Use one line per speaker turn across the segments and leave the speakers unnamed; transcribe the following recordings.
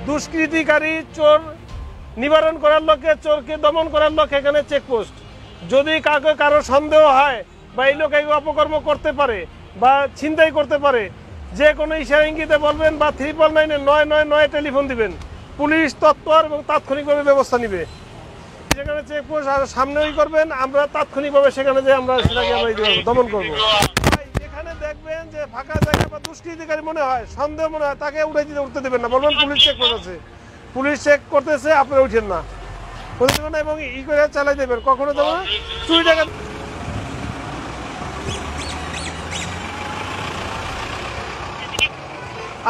দুষ্কৃতিকারী চোর নিবারণ করার লক্ষ্যে, চোরকে দমন করার লক্ষ্যে এখানে চেকপোস্ট। যদি কারো সন্দেহ হয় বা এই লোক অপকর্ম করতে পারে বা ছিনতাই করতে পারে, যে কোনো ইশারা ইঙ্গিতে বলবেন বা 999 টেলিফোন দিবেন। পুলিশ তৎপর এবং তাৎক্ষণিকভাবে ব্যবস্থা নিবে। যেখানে চেকপোস্ট আর সামনেই করবেন, আমরা তাৎক্ষণিকভাবে সেখানে যে আমরা সেটাকে আমরা দমন করবো। এখানে দেখবেন যে ফাঁকা জায়গা বা দুষ্কৃতিকারী মনে হয়, সন্দেহ মনে হয়, তাকে উঠতে দেবেন না। বলবেন পুলিশ চেক করতেছে, পুলিশ চেক করতেছে, আপনারা উঠেন না এবং ই করে চালাই দেবেন। কখনো দেবো না চুরি টাকা।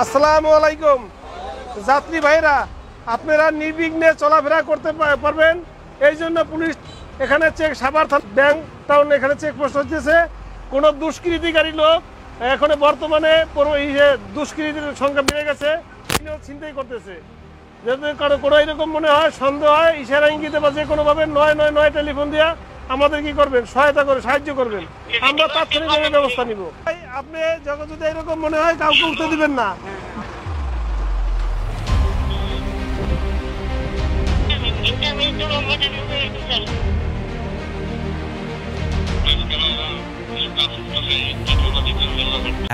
আসসালামু আলাইকুম যাত্রী ভাইরা, আপনারা নির্বিঘ্নে চলাফেরা করতে পারবেন, এই জন্য পুলিশ এখানে চেক সাভার ব্যাংক টাউন এখানে চেকপোস্ট হচ্ছে। কোনো দুষ্কৃতিকারী লোক এখন বর্তমানে দুষ্কৃতির সংখ্যা বেড়ে গেছে, ছিনতাই করতেছে। যদি কোনো এরকম মনে হয়, সন্দেহ হয়, ইশারা ইঙ্গিতে বা যে কোনোভাবে 999 টেলিফোন দিয়া আমাদের কি করবেন, সহায়তা করে সাহায্য করবেন, আমরা তাৎক্ষণিকভাবে ব্যবস্থা নিব। আপনি যখন যদি এরকম মনে হয়, কাউকে উঠতে দিবেন না।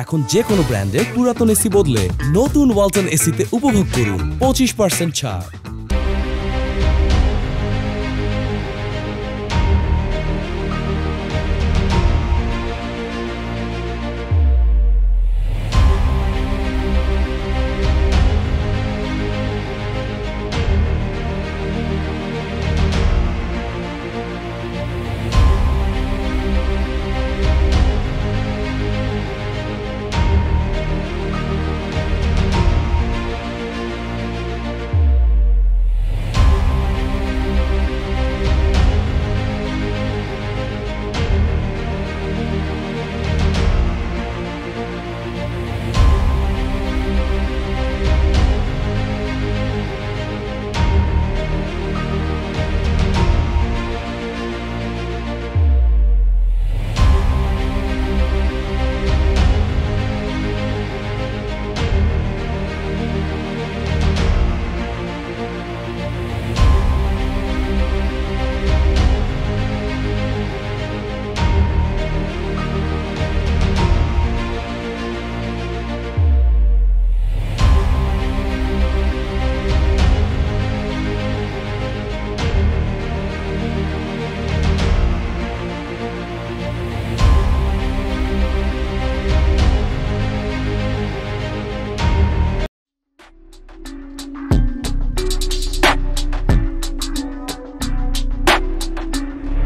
এখন যে কোনো ব্র্যান্ডের পুরাতন এসি বদলে নতুন ওয়ালটন এসিতে উপভোগ করুন 25% ছাড়।